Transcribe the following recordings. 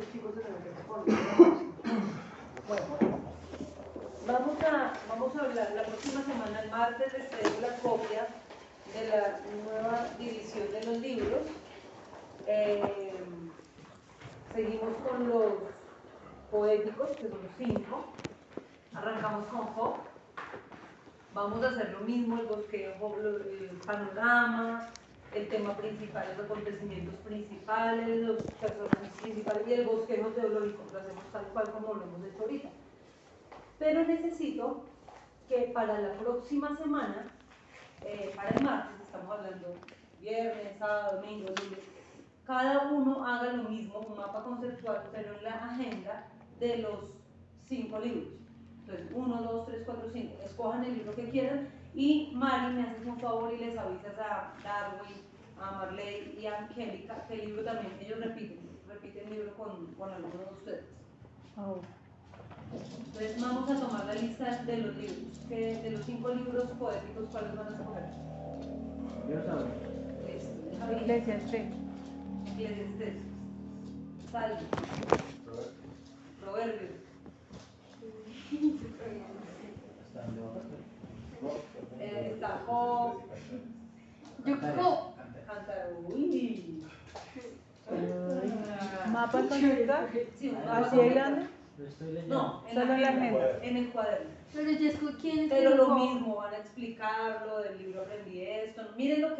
los chicos se meten con los. Bueno, vamos a hablar la próxima semana, el martes, les traigo la copia de la nueva división de los libros. Seguimos con los poéticos, que son 5. Arrancamos con Job. Vamos a hacer lo mismo, el bosquejo, el panorama, el tema principal, los acontecimientos principales, los personajes principales y el bosquejo teológico. Lo hacemos tal cual como lo hemos hecho ahorita. Pero necesito que para la próxima semana, para el martes, estamos hablando viernes, sábado, domingo, lunes, cada uno haga lo mismo, un mapa conceptual, pero en la agenda de los 5 libros. Entonces, 1, 2, 3, 4, 5. Escojan el libro que quieran y Mari, me haces un favor y les avisas a Darwin, a Marley y a Angélica que el libro también, ellos repiten el libro con alguno de ustedes. Oh. Entonces, vamos a tomar la lista de los libros, de los 5 libros poéticos, ¿cuáles van a escoger? Yo sabía. Eclesiastés. Eclesiastés, Salmos, Proverbios. Está Job. Yo Job. Cantar. Uy. ¿Mapa conceptual? Sí, un mapa ¿Así de grande? Lo estoy leyendo. No, en Solo en la agenda. En el cuaderno. Pero yo escuché quién es Pero lo Job. mismo, van a explicarlo, del libro aprendí esto. Miren lo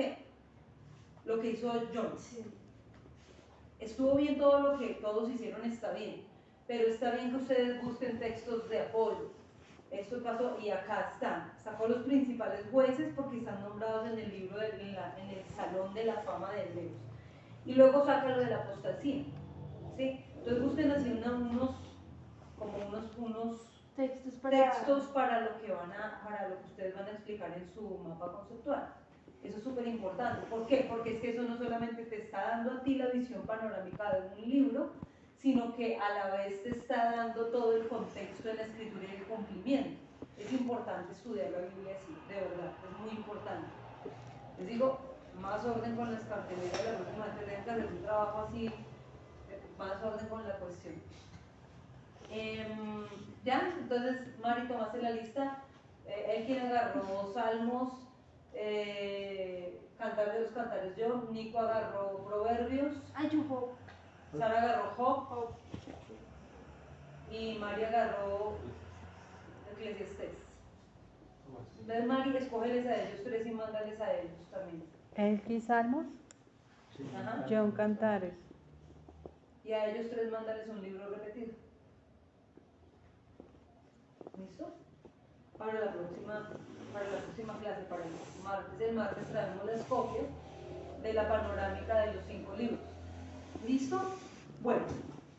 que hizo John. Sí. Estuvo bien todo lo que todos hicieron, está bien. Pero está bien que ustedes busquen textos de apoyo. Esto pasó y acá están. Sacó los principales jueces porque están nombrados en el libro, en el Salón de la Fama de Hebreos. Y luego saca lo de la apostasía. ¿Sí? Entonces busquen así unos Textos para lo que ustedes van a explicar en su mapa conceptual. Eso es súper importante. ¿Por qué? Porque es que eso no solamente te está dando a ti la visión panorámica de un libro, sino que a la vez te está dando todo el contexto de la escritura y el cumplimiento. Es importante estudiar la Biblia así, de verdad, es muy importante. Les digo, más orden con las carteleras, la próxima vez tienen que hacer un trabajo así, más orden con la cuestión. Ya, entonces Mari, tomaste la lista. Él quien agarró Salmos, Cantar de los Cantares yo, Nico agarró Proverbios, Ay, yo Job. Sara agarró Job y Mari agarró Eclesiastés. Entonces Mari, escógeles a ellos 3 y mándales a ellos también. Elki Salmos, Sí. Ajá. John Cantares. Y a ellos 3 mándales un libro repetido. ¿Listo? Para la próxima clase, para el martes. El martes traemos las copias de la panorámica de los 5 libros. ¿Listo? Bueno,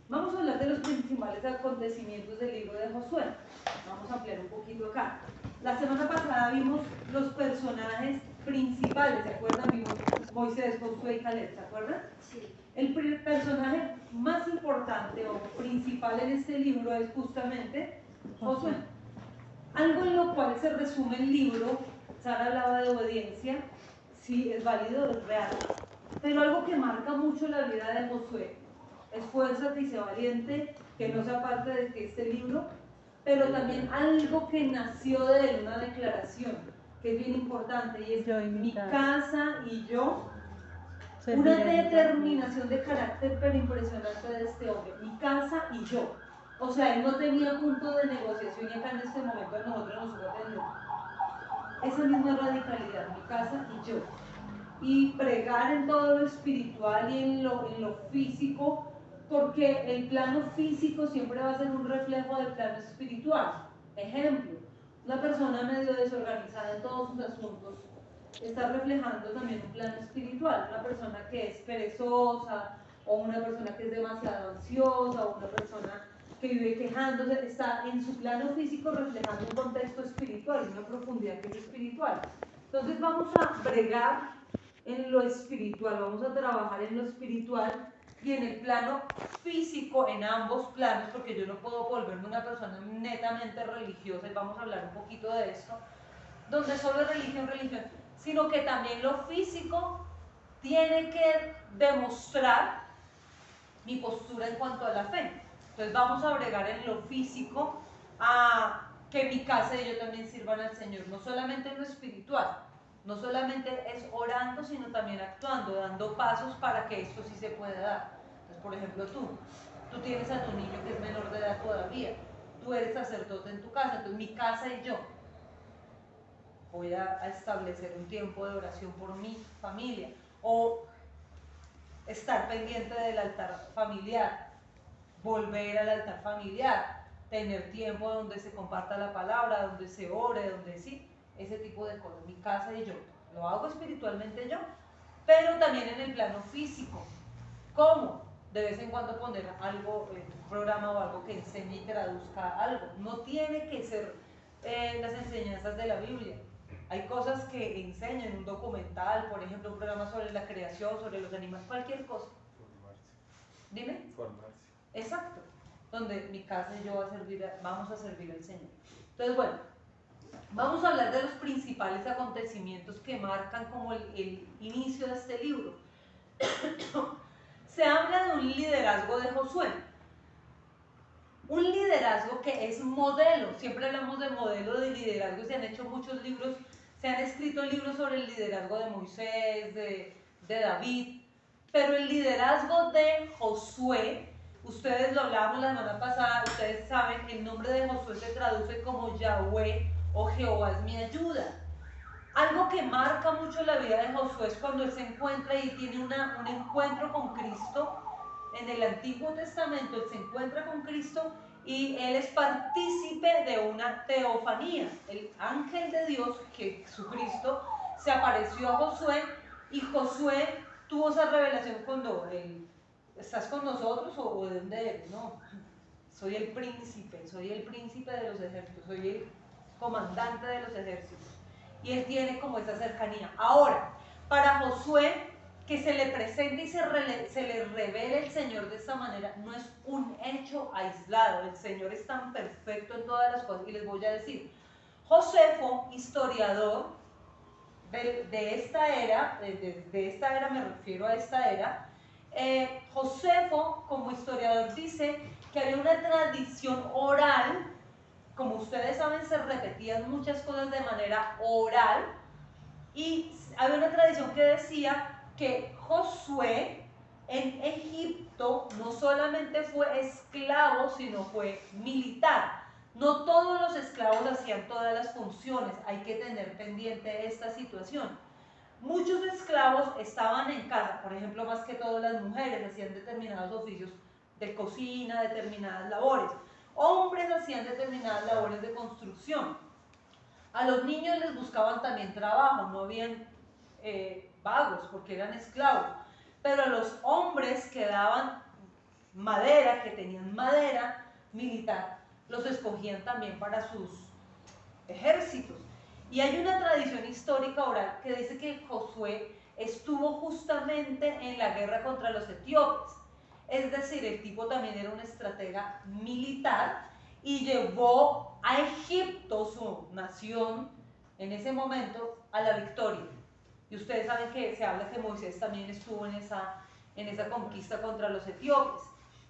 vamos a hablar de los principales acontecimientos del libro de Josué. Vamos a ampliar un poquito acá. La semana pasada vimos los personajes principales, ¿se acuerdan? Vimos Moisés, Josué y Caleb, ¿se acuerdan? Sí. El personaje más importante o principal en este libro es justamente Josué. Algo en lo cual se resume el libro. Sara hablaba de obediencia, sí, es válido, es real, pero algo que marca mucho la vida de Josué: esfuérzate y sé valiente, que no sea parte de este libro, pero también algo que nació de él, una declaración que es bien importante, y es mi casa y yo. Una determinación de carácter pero impresionante de este hombre: mi casa y yo. O sea, él no tenía punto de negociación, y acá en este momento nosotros nos sorprendemos. Esa misma radicalidad: mi casa y yo. Y pregar en todo lo espiritual y en lo físico, porque el plano físico siempre va a ser un reflejo del plano espiritual. Ejemplo, una persona medio desorganizada en todos sus asuntos está reflejando también un plano espiritual. Una persona que es perezosa, o una persona que es demasiado ansiosa, o una persona que vive quejándose, está en su plano físico reflejando un contexto espiritual, una profundidad que es espiritual. Entonces vamos a bregar en lo espiritual, vamos a trabajar en lo espiritual y en el plano físico, en ambos planos, porque yo no puedo volverme una persona netamente religiosa, y vamos a hablar un poquito de esto, donde solo es religión, sino que también lo físico tiene que demostrar mi postura en cuanto a la fe. Entonces vamos a bregar en lo físico a que mi casa y yo también sirvan al Señor, no solamente en lo espiritual, no solamente es orando, sino también actuando, dando pasos para que esto sí se pueda dar. Entonces, por ejemplo, tú tienes a tu niño que es menor de edad todavía, tú eres sacerdote en tu casa, entonces mi casa y yo voy a establecer un tiempo de oración por mi familia, o estar pendiente del altar familiar, volver al altar familiar, tener tiempo donde se comparta la palabra, donde se ore, donde sí, ese tipo de cosas, mi casa y yo. Lo hago espiritualmente yo, pero también en el plano físico. ¿Cómo? De vez en cuando poner algo, un programa o algo que enseñe y traduzca algo. No tiene que ser las enseñanzas de la Biblia. Hay cosas que enseñan, un documental, por ejemplo, un programa sobre la creación, sobre los animales, cualquier cosa. Formarse. Dime. Formarse. Exacto. Donde mi casa y yo vamos a servir al Señor. Entonces, bueno, vamos a hablar de los principales acontecimientos que marcan como el inicio de este libro. Se habla de un liderazgo de Josué. Un liderazgo que es modelo. Siempre hablamos de modelo de liderazgo. Se han hecho muchos libros, se han escrito libros sobre el liderazgo de Moisés, de David. Pero el liderazgo de Josué, ustedes lo hablábamos la semana pasada, ustedes saben, el nombre de Josué se traduce como Yahweh o Jehová es mi ayuda. Algo que marca mucho la vida de Josué es cuando él se encuentra y tiene un encuentro con Cristo. En el Antiguo Testamento él se encuentra con Cristo y él es partícipe de una teofanía. El ángel de Dios, Jesucristo, se apareció a Josué y Josué tuvo esa revelación cuando él, ¿estás con nosotros o de dónde eres? No, soy el príncipe de los ejércitos, soy el comandante de los ejércitos. Y él tiene como esa cercanía. Ahora, para Josué, que se le presente y se le revele el Señor de esta manera, no es un hecho aislado. El Señor es tan perfecto en todas las cosas. Y les voy a decir, Josefo, historiador de esta era, de esta era me refiero a esta era, Josefo, como historiador, dice que había una tradición oral. Como ustedes saben, se repetían muchas cosas de manera oral y había una tradición que decía que Josué en Egipto no solamente fue esclavo, sino fue militar. No todos los esclavos hacían todas las funciones, hay que tener pendiente esta situación. Muchos esclavos estaban en casa, por ejemplo, más que todo las mujeres hacían determinados oficios de cocina, determinadas labores. Hombres hacían determinadas labores de construcción. A los niños les buscaban también trabajo, no habían vagos porque eran esclavos. Pero a los hombres que daban madera, que tenían madera militar, los escogían también para sus ejércitos. Y hay una tradición histórica oral que dice que Josué estuvo justamente en la guerra contra los etíopes. Es decir, el tipo también era un estratega militar y llevó a Egipto, su nación, en ese momento, a la victoria. Y ustedes saben que se habla que Moisés también estuvo en esa conquista contra los etíopes.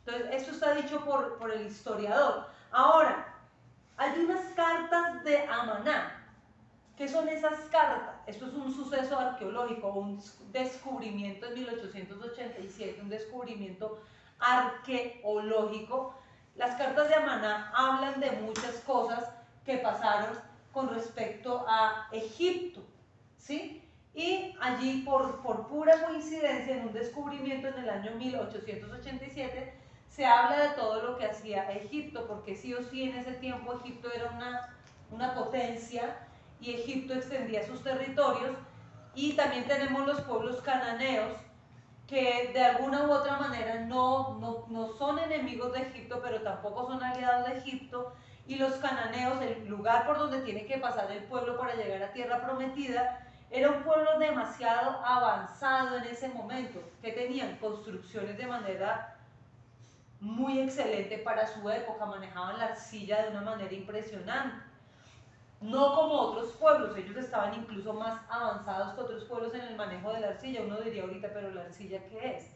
Entonces, esto está dicho por el historiador. Ahora, hay unas cartas de Amaná. ¿Qué son esas cartas? Esto es un suceso arqueológico, un descubrimiento en 1887, un descubrimiento arqueológico. Las cartas de Amaná hablan de muchas cosas que pasaron con respecto a Egipto, ¿sí? Y allí, por pura coincidencia, en un descubrimiento en el año 1887, se habla de todo lo que hacía Egipto, porque sí o sí en ese tiempo Egipto era una potencia, y Egipto extendía sus territorios, y también tenemos los pueblos cananeos, que de alguna u otra manera no son enemigos de Egipto, pero tampoco son aliados de Egipto, y los cananeos, el lugar por donde tiene que pasar el pueblo para llegar a tierra prometida, era un pueblo demasiado avanzado en ese momento, que tenían construcciones de manera muy excelente para su época, manejaban la arcilla de una manera impresionante. No como otros pueblos, ellos estaban incluso más avanzados que otros pueblos en el manejo de la arcilla. Uno diría ahorita, pero ¿la arcilla qué es?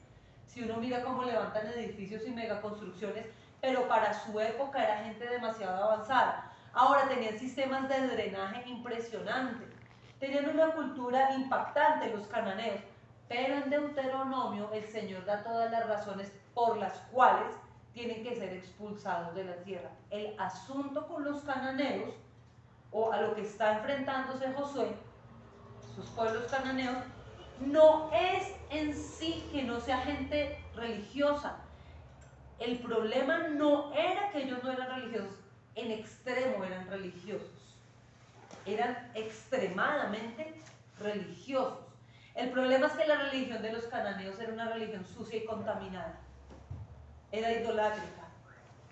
si uno mira cómo levantan edificios y megaconstrucciones, pero para su época era gente demasiado avanzada. Ahora tenían sistemas de drenaje impresionantes, tenían una cultura impactante los cananeos, pero en Deuteronomio el Señor da todas las razones por las cuales tienen que ser expulsados de la tierra. El asunto con los cananeos, o a lo que está enfrentándose Josué, sus pueblos cananeos, no es en sí que no sea gente religiosa. El problema no era que ellos no eran religiosos, en extremo eran religiosos. Eran extremadamente religiosos. El problema es que la religión de los cananeos era una religión sucia y contaminada. Era idolátrica,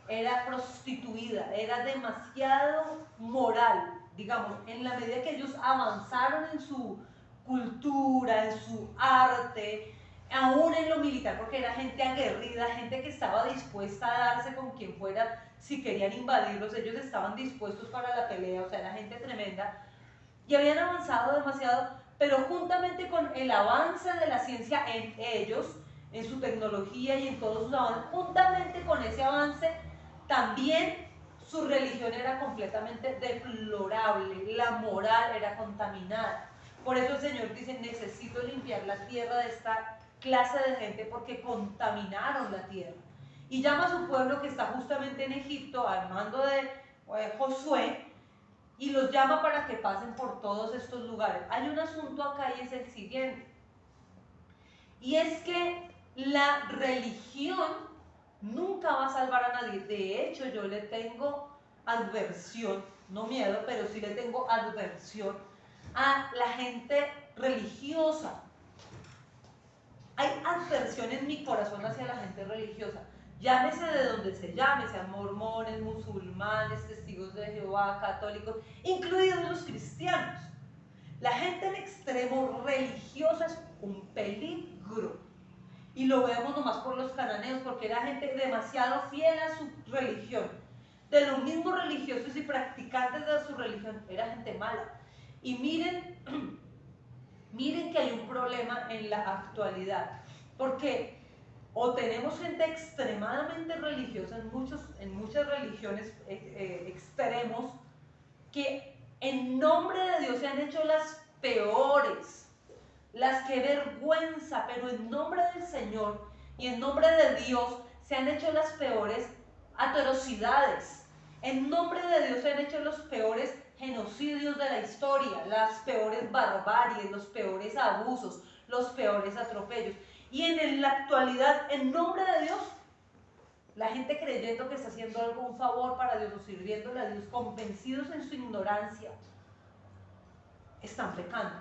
era prostituida, era demasiado moral, digamos, en la medida que ellos avanzaron en su cultura, en su arte, aún en lo militar, porque era gente aguerrida, gente que estaba dispuesta a darse con quien fuera, si querían invadirlos, ellos estaban dispuestos para la pelea, o sea, era gente tremenda, y habían avanzado demasiado, pero juntamente con el avance de la ciencia en ellos, en su tecnología y en todos sus avances, juntamente con ese avance, también su religión era completamente deplorable, la moral era contaminada. Por eso el Señor dice, necesito limpiar la tierra de esta clase de gente porque contaminaron la tierra. Y llama a su pueblo que está justamente en Egipto, al mando de Josué, y los llama para que pasen por todos estos lugares. Hay un asunto acá y es el siguiente. Y es que la religión nunca va a salvar a nadie. De hecho, yo le tengo adversión, no miedo, pero sí le tengo adversión a la gente religiosa. Hay adversión en mi corazón hacia la gente religiosa. Llámese de donde se llame, sean mormones, musulmanes, testigos de Jehová, católicos, incluidos los cristianos. La gente en extremo religiosa es un peligro. Y lo vemos nomás por los cananeos, porque era gente demasiado fiel a su religión. De los mismos religiosos y practicantes de su religión, era gente mala. Y miren, miren que hay un problema en la actualidad, porque o tenemos gente extremadamente religiosa en muchas religiones extremos, que en nombre de Dios se han hecho las peores, las que vergüenza, pero en nombre del Señor y en nombre de Dios se han hecho las peores atrocidades. En nombre de Dios se han hecho los peores genocidios de la historia, las peores barbaries, los peores abusos, los peores atropellos. Y en la actualidad, en nombre de Dios, la gente creyendo que está haciendo algún favor para Dios o sirviéndole a Dios, convencidos en su ignorancia, están pecando.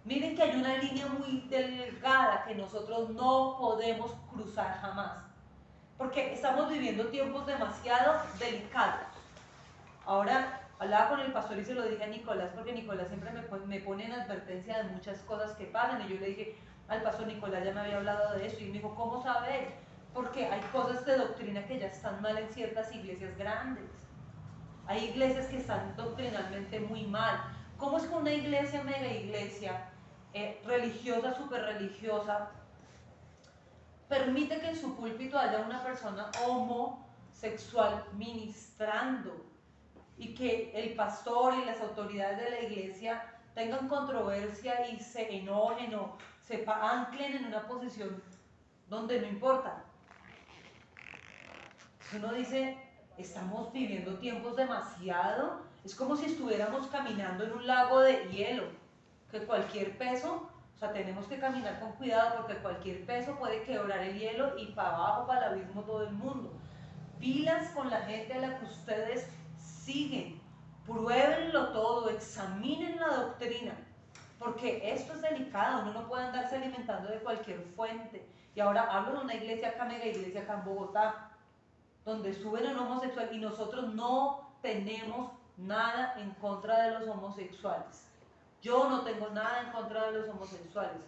Miren que hay una línea muy delgada que nosotros no podemos cruzar jamás, porque estamos viviendo tiempos demasiado delicados. Ahora hablaba con el pastor y se lo dije a Nicolás, porque Nicolás siempre me pone en advertencia de muchas cosas que pasan, y yo le dije al pastor, Nicolás ya me había hablado de eso, y me dijo, ¿cómo sabe él? Porque hay cosas de doctrina que ya están mal en ciertas iglesias grandes. Hay iglesias que están doctrinalmente muy mal. ¿Cómo es que una iglesia, mega iglesia, religiosa, súper religiosa, permite que en su púlpito haya una persona homosexual ministrando y que el pastor y las autoridades de la iglesia tengan controversia y se enojen o se anclen en una posición donde no importa? Uno dice, estamos viviendo tiempos demasiado, es como si estuviéramos caminando en un lago de hielo, que cualquier peso, o sea, tenemos que caminar con cuidado porque cualquier peso puede quebrar el hielo y para abajo, para el abismo todo el mundo. Pilas con la gente a la que ustedes siguen, pruébenlo todo, examinen la doctrina, porque esto es delicado, uno no puede andarse alimentando de cualquier fuente. Y ahora hablo de una iglesia acá, mega iglesia acá en Bogotá, donde suben a un homosexual, y nosotros no tenemos nada en contra de los homosexuales. Yo no tengo nada en contra de los homosexuales.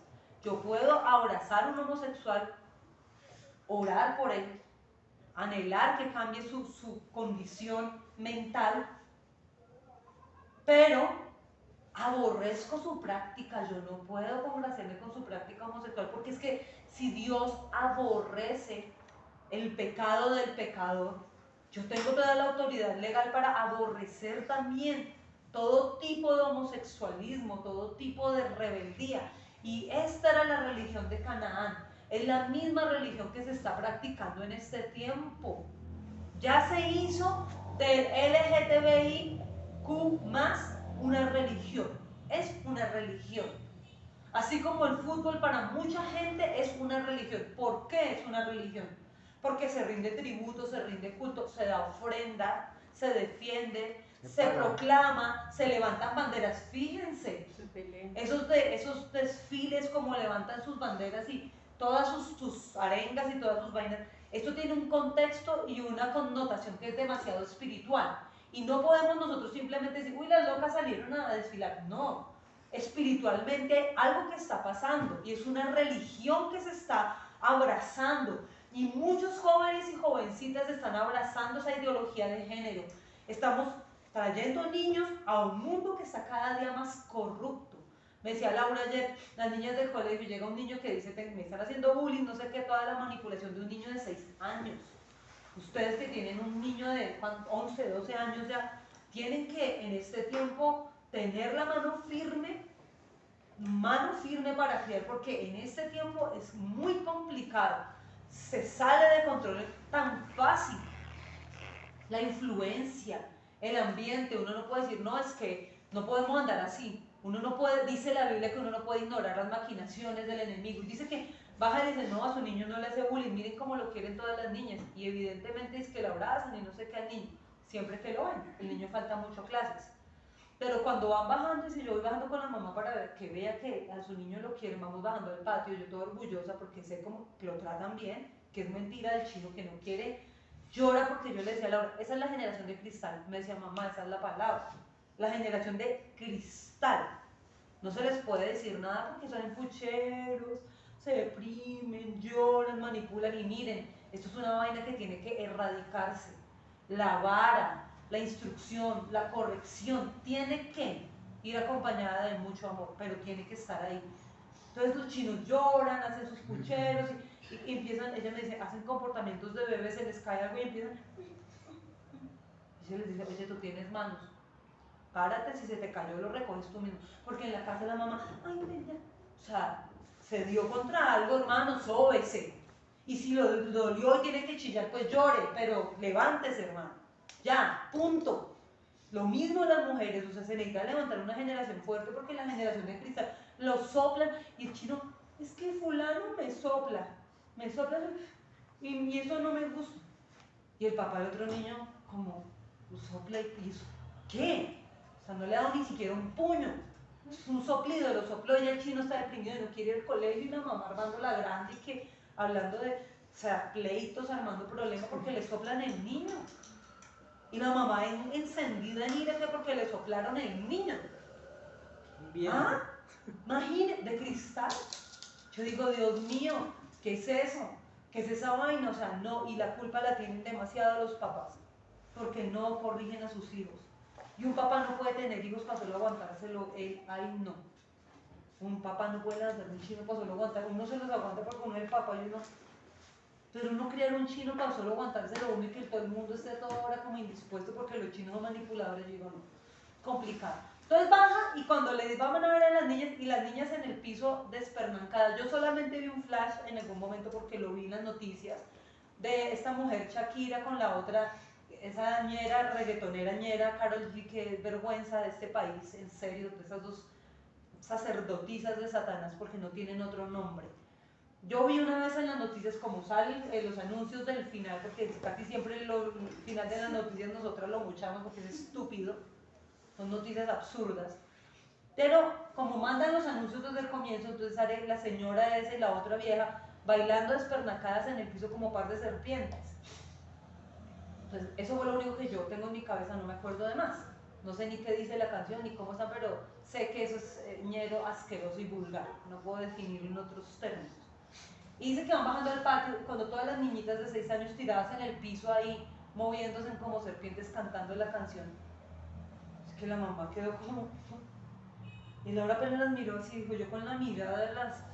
Yo puedo abrazar a un homosexual, orar por él, anhelar que cambie su condición mental, pero aborrezco su práctica, yo no puedo congraciarme con su práctica homosexual, porque es que si Dios aborrece el pecado del pecador, yo tengo toda la autoridad legal para aborrecer también todo tipo de homosexualismo, todo tipo de rebeldía. Y esta era la religión de Canaán, es la misma religión que se está practicando en este tiempo. Ya se hizo del LGTBIQ más una religión, es una religión. Así como el fútbol para mucha gente es una religión. ¿Por qué es una religión? Porque se rinde tributo, se rinde culto, se da ofrenda, se defiende, se proclama, se levantan banderas. Fíjense, esos desfiles como levantan sus banderas y todas sus arengas y todas sus vainas. Esto tiene un contexto y una connotación que es demasiado espiritual. Y no podemos nosotros simplemente decir, uy, las locas salieron a desfilar. No, espiritualmente algo que está pasando y es una religión que se está abrazando. Y muchos jóvenes y jovencitas están abrazando esa ideología de género. Estamos trayendo niños a un mundo que está cada día más corrupto. Me decía Laura ayer, las niñas del colegio, llega un niño que dice, me están haciendo bullying, no sé qué, toda la manipulación de un niño de 6 años. Ustedes que tienen un niño de 11, 12 años ya, tienen que en este tiempo tener la mano firme para criar, porque en este tiempo es muy complicado, se sale de control tan fácil. La influencia, el ambiente, uno no puede decir, no, es que no podemos andar así. Uno no puede, dice la Biblia que uno no puede ignorar las maquinaciones del enemigo. Y dice que baja y dice, no, a su niño no le hace bullying, miren cómo lo quieren todas las niñas. Y evidentemente es que lo abrazan y no sé qué al niño, siempre que lo ven. El niño falta mucho a clases. Pero cuando van bajando, y si yo voy bajando con la mamá para ver, que vea que a su niño lo quieren, vamos bajando al patio, yo toda orgullosa porque sé cómo que lo tratan bien, que es mentira del chino que no quiere, llora porque yo le decía a Laura, esa es la generación de cristal. Me decía, mamá, esa es la palabra, la generación de cristal. No se les puede decir nada porque son pucheros, se deprimen, lloran, manipulan y miren, esto es una vaina que tiene que erradicarse. La vara, la instrucción, la corrección, tiene que ir acompañada de mucho amor, pero tiene que estar ahí. Entonces los chinos lloran, hacen sus pucheros y empiezan, ella me dice, hacen comportamientos de bebés, se les cae algo y empiezan. Y se les dice, oye, tú tienes manos, párate, si se te cayó lo recoges tú mismo. Porque en la casa la mamá, ay, mira, o sea, se dio contra algo, hermano, sóbese. Y si lo dolió y tiene que chillar, pues llore, pero levántese, hermano. Ya, punto. Lo mismo las mujeres, o sea, se necesita levantar una generación fuerte porque la generación de cristal lo soplan y el chino, es que fulano me sopla y eso no me gusta. Y el papá del otro niño, como, sopla y piso. ¿Qué? O sea, no le ha dado ni siquiera un puño. Es un soplido, lo sopló y el chino está deprimido y no quiere ir al colegio y la mamá armando la grande y que hablando de, o sea, pleitos, armando problemas porque le soplan el niño. Y la mamá encendida en ira porque le soplaron el niño. Bien. ¿Ah? Imagínate, de cristal. Yo digo, Dios mío, ¿qué es eso? ¿Qué es esa vaina? O sea, no, y la culpa la tienen demasiado los papás, porque no corrigen a sus hijos. Y un papá no puede tener hijos para solo aguantárselo él, ay no. Un papá no puede hacer un chino para solo aguantar, uno se los aguanta porque uno es el papá y uno. Pero uno criar un chino para solo aguantárselo uno y que todo el mundo esté toda hora como indispuesto porque los chinos son manipuladores, yo digo no, complicado. Entonces baja y cuando le van a ver a las niñas y las niñas en el piso despernancadas, yo solamente vi un flash en algún momento porque lo vi en las noticias de esta mujer Shakira con la otra, esa ñera, reggaetonera ñera, Karol G, que es vergüenza de este país, en serio, de esas dos sacerdotisas de Satanás porque no tienen otro nombre. Yo vi una vez en las noticias como salen los anuncios del final, porque casi siempre el final de las noticias nosotros lo muchamos porque es estúpido, son noticias absurdas. Pero como mandan los anuncios desde el comienzo, entonces sale la señora esa y la otra vieja bailando despernacadas en el piso como par de serpientes. Entonces eso fue lo único que yo tengo en mi cabeza, no me acuerdo de más. No sé ni qué dice la canción ni cómo está, pero sé que eso es ñero, asqueroso y vulgar. No puedo definirlo en otros términos. Y dice que van bajando al patio cuando todas las niñitas de 6 años tiradas en el piso ahí, moviéndose como serpientes cantando la canción. Es que la mamá quedó como, Y Laura apenas las miró así, dijo, yo con la mirada de las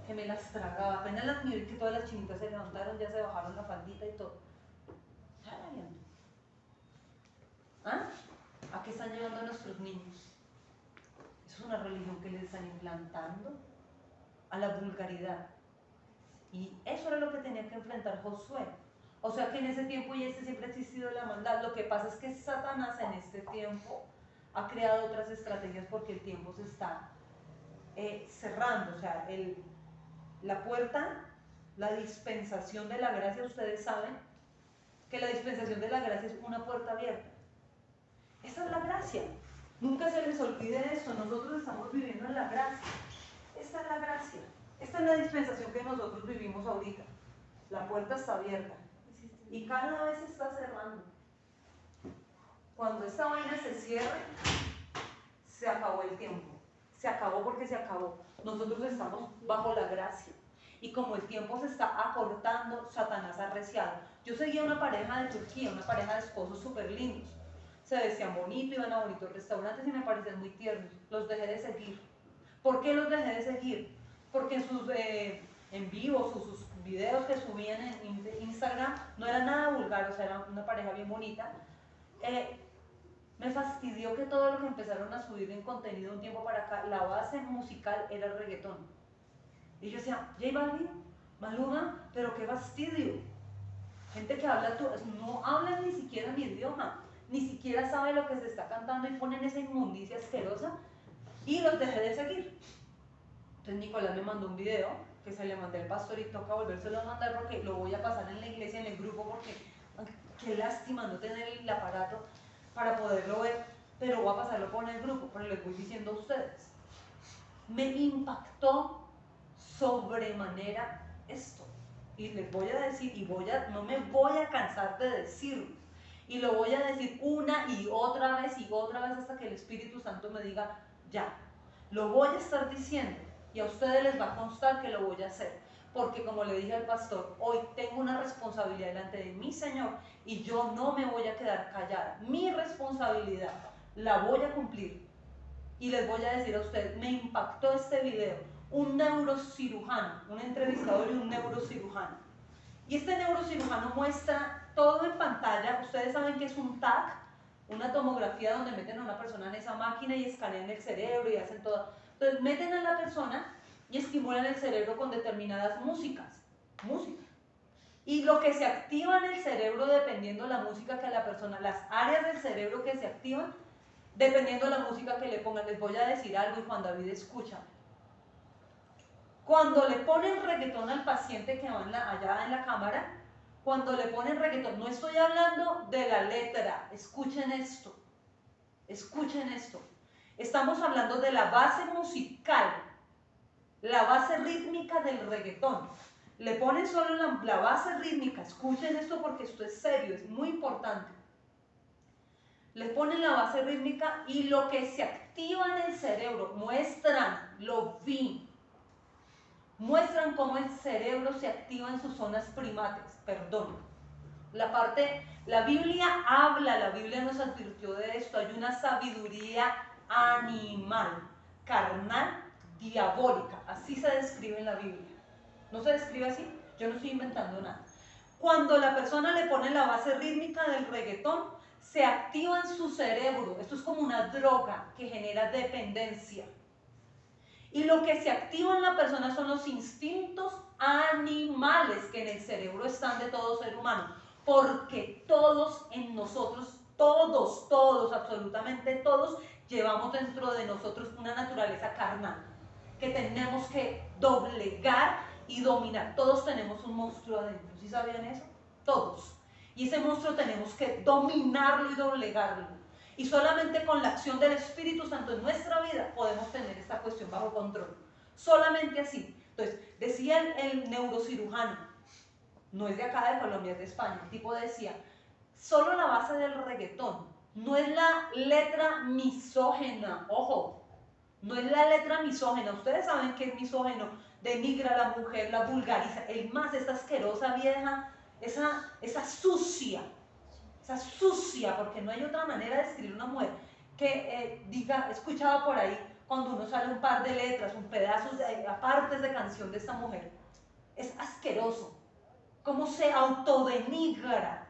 que me las tragaba, apenas las miré que todas las chinitas se levantaron, ya se bajaron la faldita y todo. Ya la viendo. ¿Ah? ¿A qué están llevando a nuestros niños? Eso es una religión que les están implantando a la vulgaridad. Y eso era lo que tenía que enfrentar Josué. O sea que en ese tiempo y siempre ha existido la maldad. Lo que pasa es que Satanás en este tiempo ha creado otras estrategias porque el tiempo se está cerrando. O sea, la puerta, la dispensación de la gracia, ustedes saben que la dispensación de la gracia es una puerta abierta. Esa es la gracia. Nunca se les olvide eso. Nosotros estamos viviendo en la gracia. Esta es la gracia. Esta es la dispensación que nosotros vivimos ahorita. La puerta está abierta y cada vez se está cerrando. Cuando esta vaina se cierre, se acabó el tiempo. Se acabó porque se acabó. Nosotros estamos bajo la gracia. Y como el tiempo se está acortando, Satanás ha arreciado. Yo seguía una pareja de Turquía, una pareja de esposos súper lindos. Se vestían bonito, iban a bonitos restaurantes y me parecían muy tiernos. Los dejé de seguir. ¿Por qué los dejé de seguir? Porque en sus en vivos o sus videos que subían en Instagram no era nada vulgar, o sea, era una pareja bien bonita. Me fastidió que todo lo que empezaron a subir en contenido un tiempo para acá, la base musical era el reggaetón. Y yo decía, J Balvin, Maluma, pero qué fastidio. Gente que habla, no hablan ni siquiera mi idioma, ni siquiera sabe lo que se está cantando y ponen esa inmundicia asquerosa y los dejé de seguir. Entonces Nicolás me mandó un video que se le mandé al pastor y toca volvérselo a mandar porque lo voy a pasar en la iglesia, en el grupo, porque qué lástima no tener el aparato para poderlo ver, pero voy a pasarlo por el grupo, pero les voy diciendo a ustedes. Me impactó sobremanera esto. Y les voy a decir, no me voy a cansar de decirlo. Y lo voy a decir una y otra vez hasta que el Espíritu Santo me diga, ya. Lo voy a estar diciendo y a ustedes les va a constar que lo voy a hacer. Porque como le dije al pastor, hoy tengo una responsabilidad delante de mi Señor y yo no me voy a quedar callada. Mi responsabilidad la voy a cumplir. Y les voy a decir a ustedes, me impactó este video. Un neurocirujano, un entrevistador y un neurocirujano. Y este neurocirujano muestra todo en pantalla. Ustedes saben que es un TAC, una tomografía donde meten a una persona en esa máquina y escanean el cerebro y hacen todo. Entonces meten a la persona y estimulan el cerebro con determinadas música. Y lo que se activa en el cerebro dependiendo de la música que a la persona, las áreas del cerebro que se activan, dependiendo de la música que le pongan. Les voy a decir algo y Juan David escucha. Cuando le ponen reggaetón al paciente que va allá en la cámara, cuando le ponen reggaetón, no estoy hablando de la letra, escuchen esto, estamos hablando de la base musical, la base rítmica del reggaetón. Le ponen solo la base rítmica, escuchen esto porque esto es serio, es muy importante. Le ponen la base rítmica y lo que se activa en el cerebro, muestran cómo el cerebro se activa en sus zonas primates, la Biblia nos advirtió de esto, hay una sabiduría animal, carnal, diabólica, así se describe en la Biblia. ¿No se describe así? Yo no estoy inventando nada. Cuando la persona le pone la base rítmica del reggaetón, se activa en su cerebro, esto es como una droga que genera dependencia. Y lo que se activa en la persona son los instintos animales que en el cerebro están de todo ser humano. Porque todos en nosotros, todos, absolutamente todos, llevamos dentro de nosotros una naturaleza carnal que tenemos que doblegar y dominar. Todos tenemos un monstruo adentro, ¿sí sabían eso? Todos. Y ese monstruo tenemos que dominarlo y doblegarlo. Y solamente con la acción del Espíritu Santo en nuestra vida podemos tener esta cuestión bajo control. Solamente así. Entonces, decía el neurocirujano, no es de acá de Colombia, es de España, el tipo decía, solo la base del reggaetón, no es la letra misógena, ojo, no es la letra misógena, ustedes saben que es misógeno, denigra a la mujer, la vulgariza, el más, esta asquerosa vieja, esa sucia, porque no hay otra manera de describir una mujer que diga, escuchaba por ahí, cuando uno sale un par de letras, un pedazo de partes de canción de esta mujer. Es asqueroso. Cómo se autodenigra.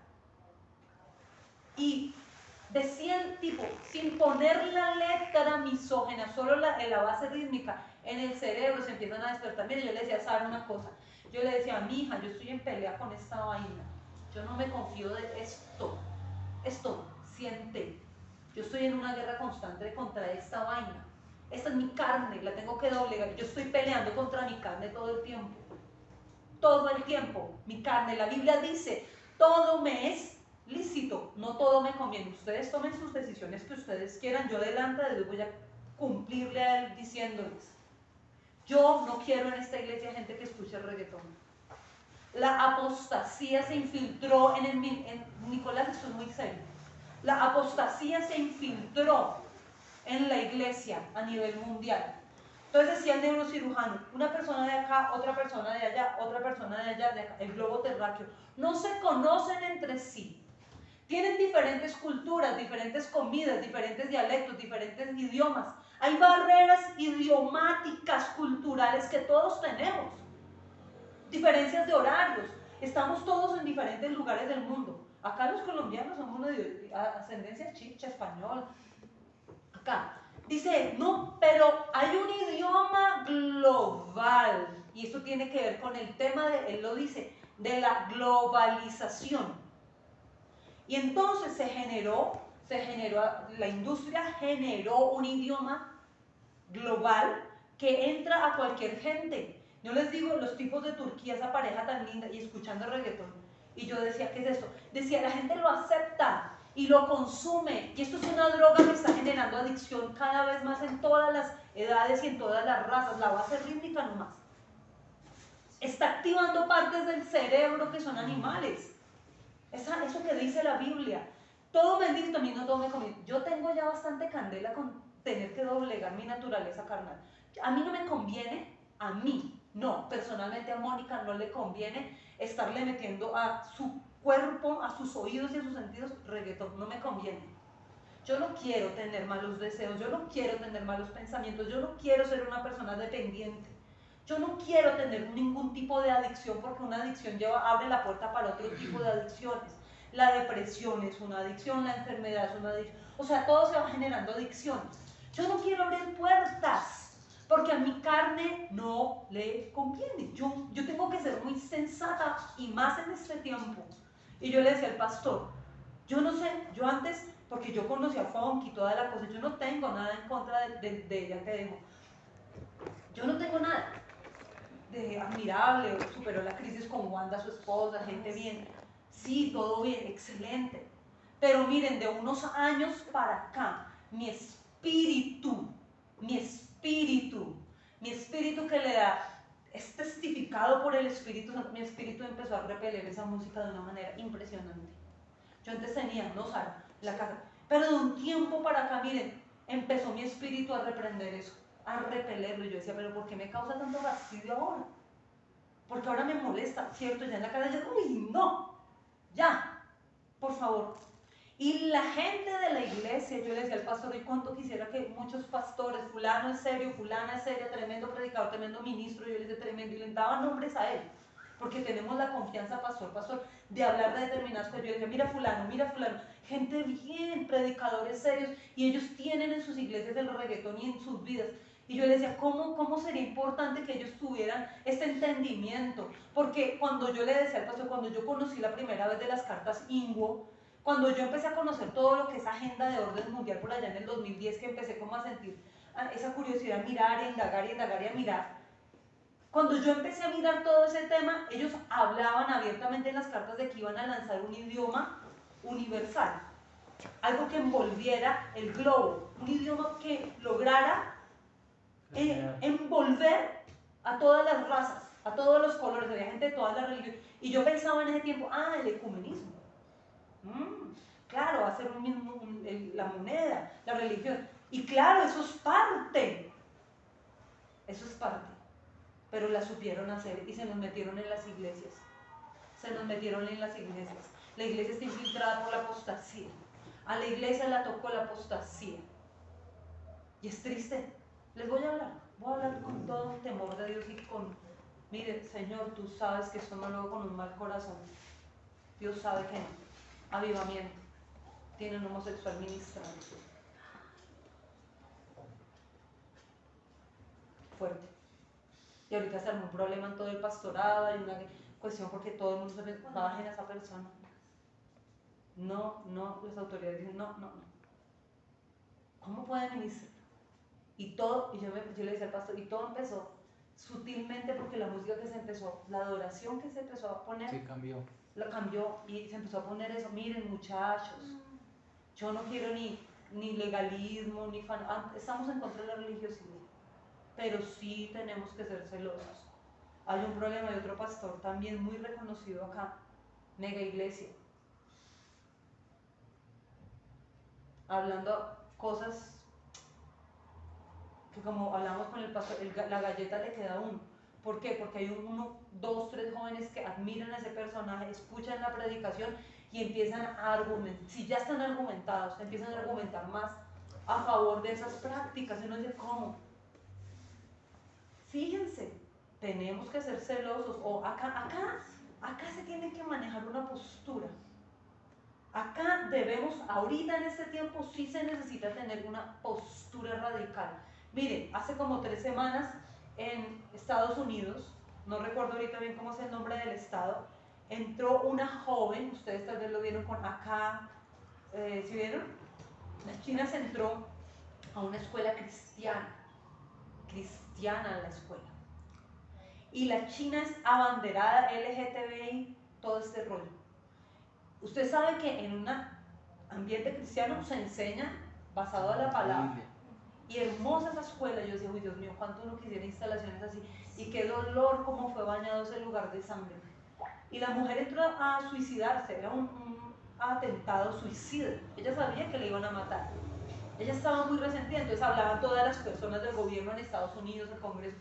Y decían tipo, sin poner la letra misógena, solo la base rítmica, en el cerebro se empiezan a despertar. Mire, yo le decía a Sara una cosa. Yo le decía a mi hija, yo estoy en pelea con esta vaina. Yo no me confío de esto. Esto, siente. Yo estoy en una guerra constante contra esta vaina. Esta es mi carne, la tengo que doblegar. Yo estoy peleando contra mi carne todo el tiempo. Todo el tiempo. Mi carne. La Biblia dice, todo me es lícito, no todo me conviene. Ustedes tomen sus decisiones que ustedes quieran. Yo delante de Dios voy a cumplirle a Él diciéndoles. Yo no quiero en esta iglesia gente que escuche el reggaetón. La apostasía se infiltró en Nicolás, esto es muy serio. La apostasía se infiltró en la iglesia a nivel mundial. Entonces decía el neurocirujano, una persona de acá, otra persona de allá, otra persona de allá, de acá, el globo terráqueo, no se conocen entre sí. Tienen diferentes culturas, diferentes comidas, diferentes dialectos, diferentes idiomas. Hay barreras idiomáticas, culturales que todos tenemos. Diferencias de horarios. Estamos todos en diferentes lugares del mundo. Acá los colombianos somos de ascendencia chicha, español. Acá. Dice, no, pero hay un idioma global. Y esto tiene que ver con el tema, él lo dice, de la globalización. Y entonces la industria generó un idioma global que entra a cualquier gente. Yo les digo, los tipos de Turquía, esa pareja tan linda, y escuchando reggaetón. Y yo decía, ¿qué es esto? Decía, la gente lo acepta y lo consume. Y esto es una droga que está generando adicción cada vez más en todas las edades y en todas las razas. La base rítmica nomás. Está activando partes del cerebro que son animales. Eso que dice la Biblia. Todo me es lícito, a mí no todo me conviene. Yo tengo ya bastante candela con tener que doblegar mi naturaleza carnal. A mí no me conviene, a mí, no, personalmente a Mónica no le conviene estarle metiendo a su cuerpo, a sus oídos y a sus sentidos reggaetón, no me conviene. Yo no quiero tener malos deseos, yo no quiero tener malos pensamientos, yo no quiero ser una persona dependiente. Yo no quiero tener ningún tipo de adicción porque una adicción abre la puerta para otro tipo de adicciones. La depresión es una adicción, la enfermedad es una adicción. O sea, todo se va generando adicciones. Yo no quiero abrir puertas porque a mi carne no le conviene. Yo tengo que ser muy sensata y más en este tiempo. Y yo le decía al pastor, yo no sé, yo antes, porque yo conocí a Funk y toda la cosa, yo no tengo nada en contra de ella que dijo. Yo no tengo nada de admirable, superó la crisis con Wanda, su esposa, gente bien. Sí, todo bien, excelente. Pero miren, de unos años para acá, mi espíritu que le da, es testificado por el Espíritu Santo, mi espíritu empezó a repeler esa música de una manera impresionante. Yo antes tenía, no Sara, la casa, pero de un tiempo para acá, miren, empezó mi espíritu a reprender eso, a repelerlo. Y yo decía, pero ¿por qué me causa tanto fastidio ahora? Porque ahora me molesta, ¿cierto? Ya en la cara yo, uy, no, ya, por favor. Y la gente de la iglesia, yo le decía al pastor, y cuánto quisiera que muchos pastores, fulano es serio, fulana es seria, tremendo predicador, tremendo ministro, yo les decía tremendo, y le daba nombres a él, porque tenemos la confianza, pastor, de hablar de determinadas cosas. Yo decía, mira fulano, gente bien, predicadores serios, y ellos tienen en sus iglesias el reggaetón y en sus vidas. Y yo les decía, ¿cómo sería importante que ellos tuvieran este entendimiento? Porque cuando yo le decía al pastor, cuando yo conocí la primera vez de las cartas Ingo, cuando yo empecé a conocer todo lo que es agenda de orden mundial por allá en el 2010, que empecé como a sentir esa curiosidad, mirar, indagar y a mirar. Cuando yo empecé a mirar todo ese tema, ellos hablaban abiertamente en las cartas de que iban a lanzar un idioma universal, algo que envolviera el globo, un idioma que lograra envolver a todas las razas, a todos los colores, había gente de todas las religiones. Y yo pensaba en ese tiempo, el ecumenismo. Claro, hacer la moneda, la religión. Y claro, eso es parte. Pero la supieron hacer y se nos metieron en las iglesias. La iglesia está infiltrada por la apostasía. A la iglesia la tocó la apostasía. Y es triste. Les voy a hablar con todo temor de Dios y con, mire, Señor, tú sabes que esto no lo hago con un mal corazón. Dios sabe que no. Avivamiento. Tiene un homosexual ministrando. Fuerte. Y ahorita se armó un problema en todo el pastorado, hay una cuestión porque todo el mundo se bajen a esa persona. No, las autoridades dicen, no. ¿Cómo puede ministrar? Y todo, yo le decía al pastor, y todo empezó sutilmente porque la música que se empezó, la adoración que se empezó a poner, Sí, cambió. la cambió y se empezó a poner eso. Miren, muchachos, yo no quiero ni legalismo, ni estamos en contra de la religiosidad, pero sí tenemos que ser celosos. Hay un problema de otro pastor también muy reconocido acá, mega iglesia, hablando cosas que como hablamos con el pastor, la galleta le queda a uno. ¿Por qué? Porque hay uno, dos, tres jóvenes que admiran a ese personaje, escuchan la predicación y empiezan a argumentar. Si ya están argumentados, empiezan a argumentar más a favor de esas prácticas. Y uno dice, ¿cómo? Fíjense, tenemos que ser celosos. O acá se tiene que manejar una postura. Acá debemos, ahorita en este tiempo, sí se necesita tener una postura radical. Miren, hace como 3 semanas en Estados Unidos, no recuerdo ahorita bien cómo es el nombre del estado, entró una joven, ustedes tal vez lo vieron con acá, ¿sí vieron? La china se entró a una escuela cristiana la escuela. Y la china es abanderada LGTBI, todo este rollo. Usted sabe que en un ambiente cristiano se enseña basado en la palabra. Y hermosa esa escuela. Yo decía, uy, Dios mío, cuánto uno quisiera instalaciones así. Y qué dolor cómo fue bañado ese lugar de sangre. Y la mujer entró a suicidarse, era un atentado suicida. Ella sabía que le iban a matar. Ella estaba muy resentida, entonces hablaban todas las personas del gobierno en Estados Unidos, el Congreso,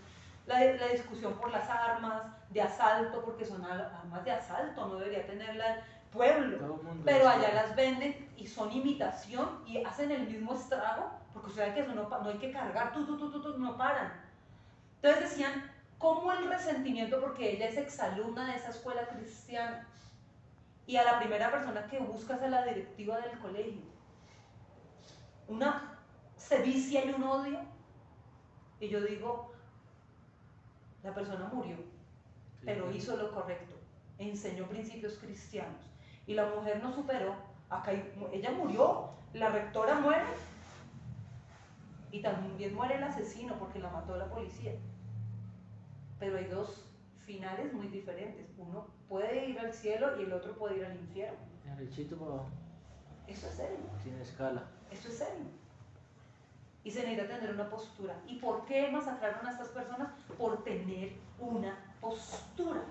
la discusión por las armas de asalto, porque son armas de asalto, no debería tenerla el pueblo, pero allá las venden y son imitación y hacen el mismo estrago, porque usted sabe que eso no hay que cargar, no paran. Entonces decían, ¿cómo el resentimiento? Porque ella es exalumna de esa escuela cristiana y a la primera persona que buscas a la directiva del colegio, se vicia y un odio, y yo digo, la persona murió, pero hizo lo correcto, enseñó principios cristianos, y la mujer no superó, ella murió, la rectora muere, y también muere el asesino porque la mató la policía, pero hay dos finales muy diferentes, uno puede ir al cielo y el otro puede ir al infierno. Eso es serio. Sin escala. Eso es serio. Y se necesita tener una postura. ¿Y por qué masacraron a estas personas? Por tener una postura.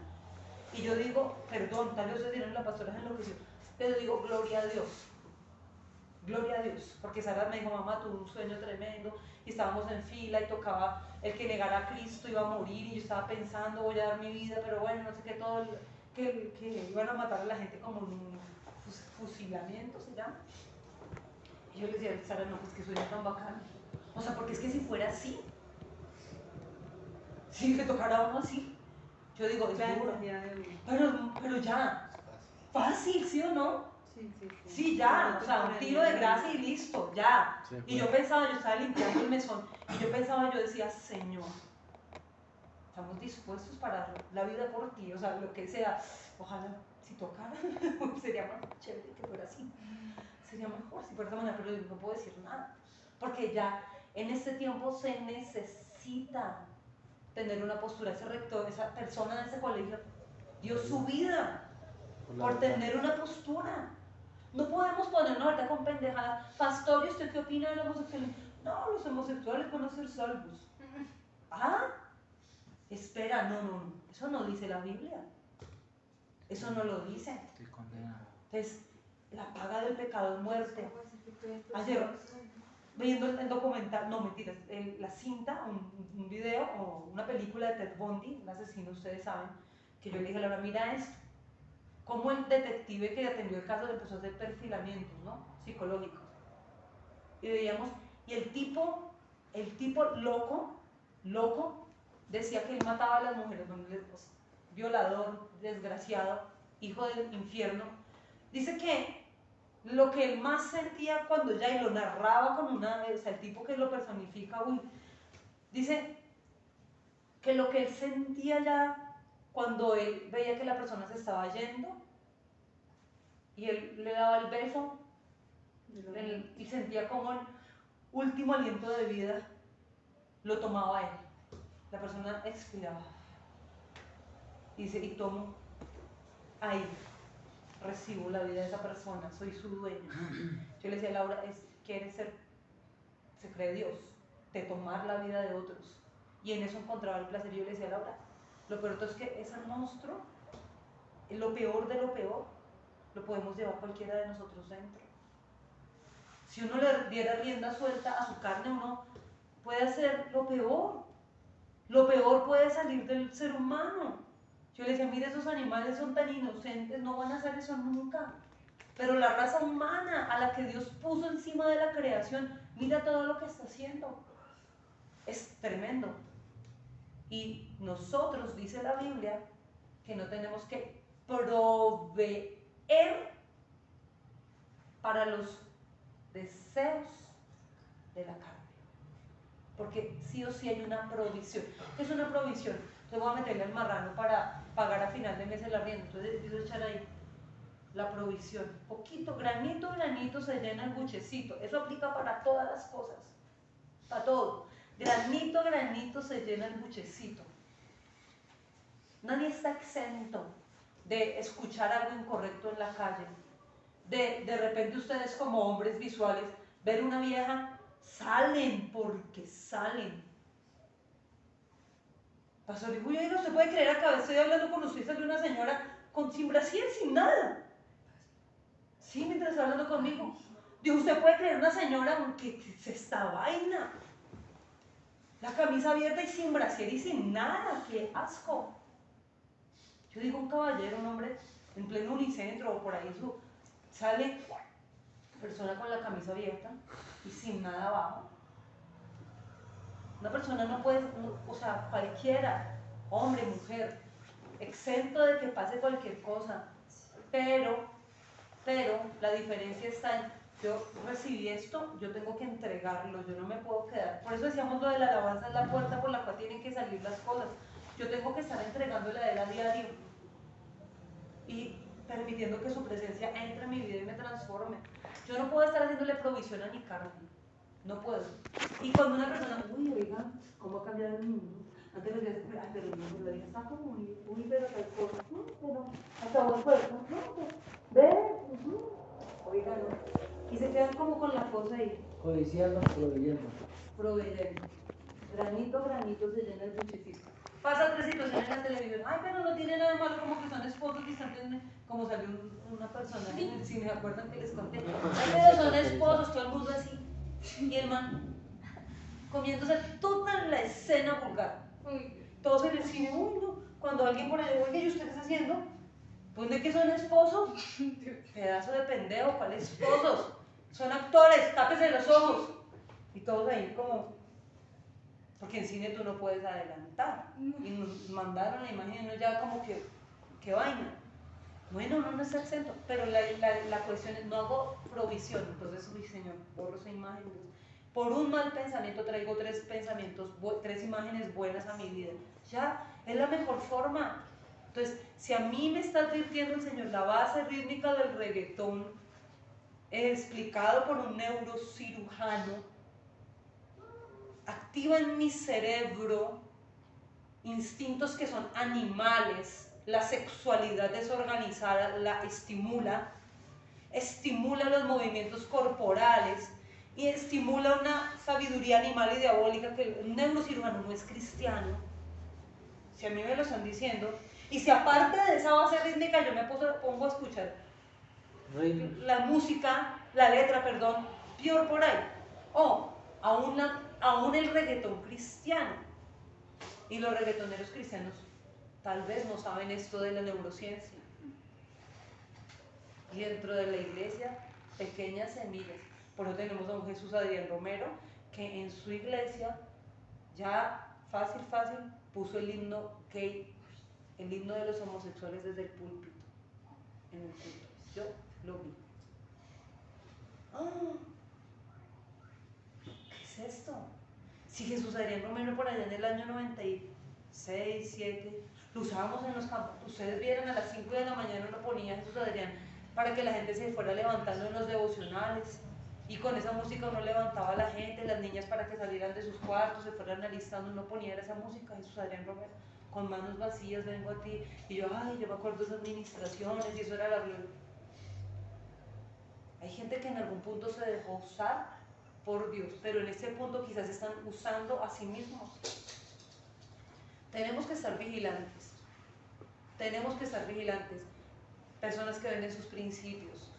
Y yo digo, perdón, tal vez ustedes dirán, la pastora es enloqueció, pero digo, gloria a Dios. Gloria a Dios. Porque Sara me dijo, mamá, tuve un sueño tremendo, y estábamos en fila y tocaba el que negara a Cristo iba a morir, y yo estaba pensando, voy a dar mi vida, pero bueno, no sé qué, todo, que iban a matar a la gente como en un fusilamiento, se llama. Y yo le decía a Sara, no, pues que sueño tan bacano. O sea, porque es que si fuera así, si le tocara a uno así, yo digo, es duro. Pero ya, fácil, ¿sí o no? Sí, ya, o sea, un tiro de gracia y listo, ya. Y yo pensaba, yo estaba limpiando el mesón, y yo pensaba, yo decía, Señor, estamos dispuestos para dar la vida por ti, o sea, lo que sea, ojalá, si tocara, sería más chévere que fuera así. Sería mejor si fuera de esa manera, pero no puedo decir nada, porque ya en este tiempo se necesita tener una postura. Ese rector, esa persona de ese colegio dio su vida por tener una postura. No podemos ponernos ahorita con pendejadas. Pastor, ¿y usted qué opina de la homosexualidad? No, los homosexuales van a ser salvos. Ah, espera, no, eso no dice la Biblia. Eso no lo dice. Te condena. Entonces, la paga del pecado es muerte. Ayer, viendo el documental, no mentiras, la cinta, un video o una película de Ted Bundy, un asesino, ustedes saben, que yo le dije a Laura, mira esto, cómo el detective que atendió el caso le empezó a hacer perfilamientos, ¿no? Psicológicos. Y veíamos, y el tipo el tipo loco, decía que él mataba a las mujeres, bueno, pues, violador, desgraciado, hijo del infierno. Dice que lo que él más sentía cuando ya, y lo narraba con una, o sea, el tipo que lo personifica, dice que lo que él sentía ya cuando él veía que la persona se estaba yendo y él le daba el beso y sentía como el último aliento de vida lo tomaba él, la persona expiraba, dice, y tomo ahí, recibo la vida de esa persona, soy su dueño. Yo le decía a Laura, quiere ser, se cree Dios, de tomar la vida de otros, y en eso encontraba el placer. Yo le decía a Laura, lo peor es que ese monstruo, lo peor de lo peor, lo podemos llevar cualquiera de nosotros dentro. Si uno le diera rienda suelta a su carne, uno puede hacer lo peor puede salir del ser humano. Yo le decía, mire, esos animales son tan inocentes, no van a hacer eso nunca. Pero la raza humana a la que Dios puso encima de la creación, mira todo lo que está haciendo. Es tremendo. Y nosotros, dice la Biblia, que no tenemos que proveer para los deseos de la carne. Porque sí o sí hay una provisión. ¿Qué es una provisión? Entonces voy a meterle al marrano para pagar a final de mes el arriendo. Entonces empiezo a echar ahí la provisión. Poquito, granito, se llena el buchecito. Eso aplica para todas las cosas. Para todo. Granito, se llena el buchecito. Nadie está exento de escuchar algo incorrecto en la calle. De repente ustedes como hombres visuales, ver una vieja, salen porque salen. Pastor, dijo, yo no se puede creer, acá estoy hablando con usted, salió una señora sin brasier, sin nada. Sí, mientras está hablando conmigo. Dijo, usted puede creer una señora que es esta vaina. La camisa abierta y sin brasier y sin nada, qué asco. Yo digo, un caballero, un hombre en pleno Unicentro o por ahí, sale persona con la camisa abierta y sin nada abajo. Una persona no puede, o sea, cualquiera, hombre, mujer, exento de que pase cualquier cosa, pero la diferencia está en, yo recibí esto, yo tengo que entregarlo, yo no me puedo quedar. Por eso decíamos lo de la alabanza es la puerta por la cual tienen que salir las cosas. Yo tengo que estar entregándole a él a diario y permitiendo que su presencia entre en mi vida y me transforme. Yo no puedo estar haciéndole provisión a mi carne, no puedo. Y cuando una persona, oiga, ¿cómo ha cambiado el mundo? Antes me decía, pero el mundo la vida está como pero tal cosa, pero hasta vos fuerza, ve, oiga, no. Y se quedan como con la cosa ahí. Codiciando, proveyendo. Proveyendo. Granito se llena el buchecito. Pasa 3 situaciones en la televisión. Ay, pero no tiene nada de malo, como que son esposos distantes, como salió una persona en el cine, ¿se acuerdan que les conté? Ay, pero son esposos, todo el mundo así. Y el man comiéndose toda la escena vulgar. Todos en el cine, uy, no. Cuando alguien por ahí, oye, ¿y usted qué está haciendo? Pues de que son esposos. Pedazo de pendejo, ¿cuáles esposos? Son actores, tápese los ojos. Y todos ahí como, porque en cine tú no puedes adelantar. Y nos mandaron la imagen, ¿no? Ya como que, ¿qué vaina? Bueno, no está exento, pero la cuestión es, no hago provisión. Entonces, uy, Señor, borro esa imagen. Por un mal pensamiento traigo 3 imágenes buenas a mi vida. Ya, es la mejor forma. Entonces, si a mí me está advirtiendo el Señor la base rítmica del reggaetón, explicado por un neurocirujano, activa en mi cerebro instintos que son animales, la sexualidad desorganizada la estimula los movimientos corporales y estimula una sabiduría animal y diabólica que un neurocirujano no es cristiano. Si a mí me lo están diciendo, y si aparte de esa base rítmica yo me pongo a escuchar la música, la letra, perdón, peor por ahí, o aún el reggaetón cristiano, y los reggaetoneros cristianos tal vez no saben esto de la neurociencia, y dentro de la iglesia, pequeñas semillas. Por eso tenemos a un Jesús Adrián Romero, que en su iglesia ya fácil puso el himno gay, el himno de los homosexuales desde el púlpito, en el culto. Yo lo vi. ¿Qué es esto? Si Jesús Adrián Romero por allá en el año 96, 7, lo usábamos en los campos, ustedes vieron a las 5 de la mañana lo ponía Jesús Adrián para que la gente se fuera levantando en los devocionales, y con esa música uno levantaba a la gente, las niñas para que salieran de sus cuartos, se fueran alistando, uno ponía esa música, Jesús Adrián Romero, con manos vacías vengo a ti, y yo me acuerdo de esas ministraciones, y eso era la gloria. Hay gente que en algún punto se dejó usar por Dios, pero en ese punto quizás están usando a sí mismos. Tenemos que estar vigilantes, personas que venden sus principios.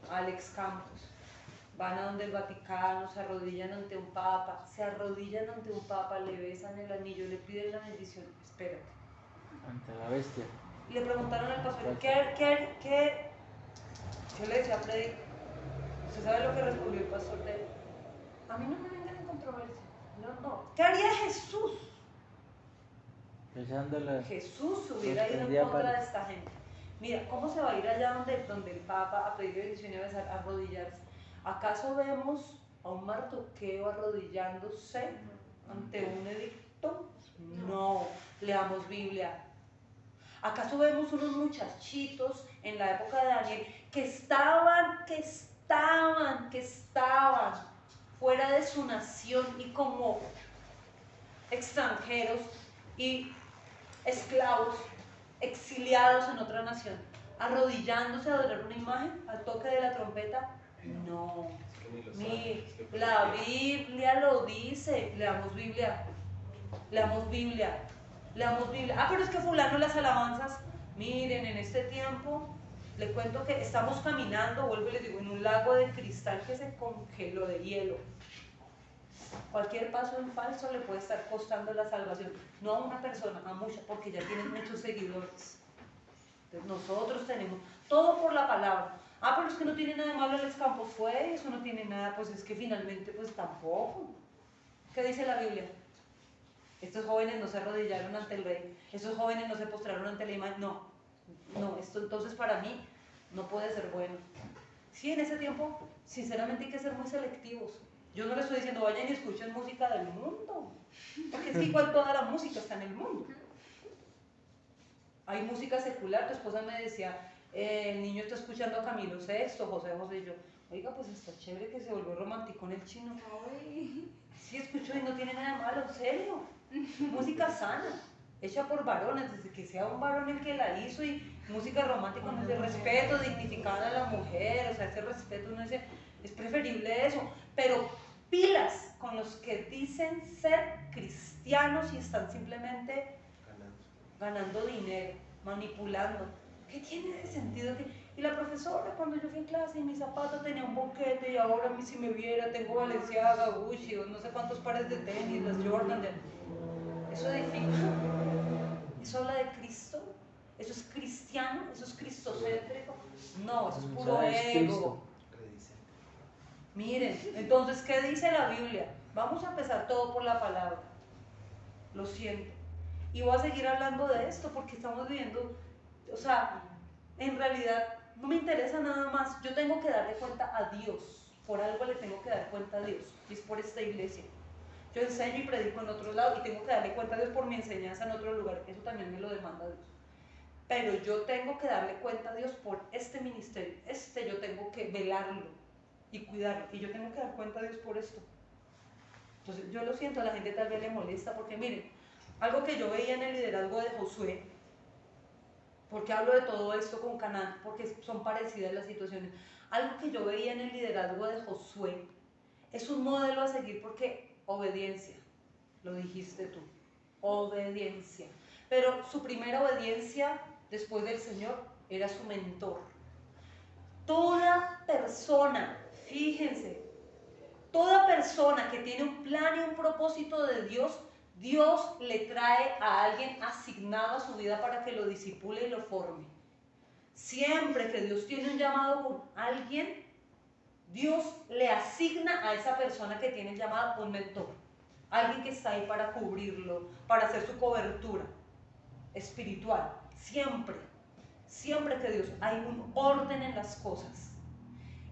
Alex Campos, van a donde el Vaticano, se arrodillan ante un papa, le besan el anillo, le piden la bendición, espérate. Ante la bestia. Le preguntaron al pastor, ¿qué le decía a Freddy? ¿Usted sabe lo que respondió el pastor de él? A mí no me vengan en controversia, no. ¿Qué haría Jesús? Jesús se hubiera ido en contra de esta gente. Mira, ¿cómo se va a ir allá donde el Papa a pedir bendición y a besar, a arrodillarse? ¿Acaso vemos a un Mardoqueo arrodillándose ante un edicto? No, leamos Biblia. ¿Acaso vemos unos muchachitos en la época de Daniel que estaban fuera de su nación y como extranjeros y esclavos, exiliados en otra nación, arrodillándose a adorar una imagen al toque de la trompeta? No, la Biblia lo dice. Leamos Biblia. Pero es que fulano las alabanzas. Miren, en este tiempo le cuento que estamos caminando, vuelvo y les digo, en un lago de cristal que se congeló de hielo. Cualquier paso en falso le puede estar costando la salvación, no a una persona, a muchas, porque ya tienen muchos seguidores. Entonces nosotros tenemos todo por la palabra. Pero es que no tiene nada de malo, Alex Campos fue, eso no tiene nada, pues es que finalmente pues tampoco. ¿Qué dice la Biblia? Estos jóvenes no se arrodillaron ante el rey, estos jóvenes no se postraron ante la imagen, no, esto entonces para mí no puede ser bueno. Sí, en ese tiempo, sinceramente hay que ser muy selectivos. Yo no les estoy diciendo vayan y escuchen música del mundo, porque es que igual toda la música está en el mundo. Hay música secular, tu esposa me decía, el niño está escuchando a Camilo Sexto, José y yo, oiga, pues está chévere que se volvió romántico en el chino. Sí, escucho y no tiene nada de malo, en serio. Música sana, hecha por varones, desde que sea un varón el que la hizo, y música romántica con ese respeto, dignificar a la mujer, o sea, ese respeto, uno dice, es preferible eso, pero pilas con los que dicen ser cristianos y están simplemente ganando dinero, manipulando. ¿Qué tiene de sentido? Y la profesora, cuando yo fui en clase y mi zapato tenía un boquete, y ahora a mí si me viera tengo Balenciaga, Gucci, o no sé cuántos pares de tenis, las Jordan, ¿eso edifica? ¿Eso habla de Cristo? ¿Eso es cristiano? ¿Eso es cristocéntrico? No, eso es puro ego. Miren, entonces, ¿qué dice la Biblia? Vamos a empezar todo por la palabra. Lo siento. Y voy a seguir hablando de esto porque estamos viviendo, o sea, en realidad no me interesa nada más. Yo tengo que darle cuenta a Dios. Por algo le tengo que dar cuenta a Dios. Y es por esta iglesia. Yo enseño y predico en otro lado y tengo que darle cuenta a Dios por mi enseñanza en otro lugar. Eso también me lo demanda Dios. Pero yo tengo que darle cuenta a Dios por este ministerio. Yo tengo que velarlo y cuidarlo. Y yo tengo que dar cuenta a Dios por esto. Entonces, yo lo siento, a la gente tal vez le molesta porque miren, algo que yo veía en el liderazgo de Josué, porque hablo de todo esto con Canaán, porque son parecidas las situaciones. Algo que yo veía en el liderazgo de Josué es un modelo a seguir porque obediencia, lo dijiste tú, obediencia. Pero su primera obediencia después del Señor era su mentor. Toda persona, fíjense, toda persona que tiene un plan y un propósito de Dios, Dios le trae a alguien asignado a su vida para que lo disipule y lo forme. Siempre que Dios tiene un llamado con alguien, Dios le asigna a esa persona que tiene llamada un mentor, alguien que está ahí para cubrirlo, para hacer su cobertura espiritual. Siempre que Dios, hay un orden en las cosas.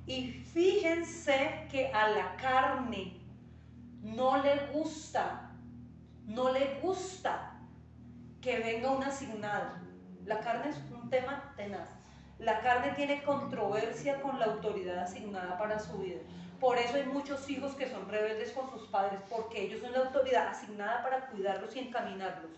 Y fíjense que a la carne no le gusta que venga un asignado. La carne es un tema tenaz. La carne tiene controversia con la autoridad asignada para su vida. Por eso hay muchos hijos que son rebeldes con sus padres, porque ellos son la autoridad asignada para cuidarlos y encaminarlos.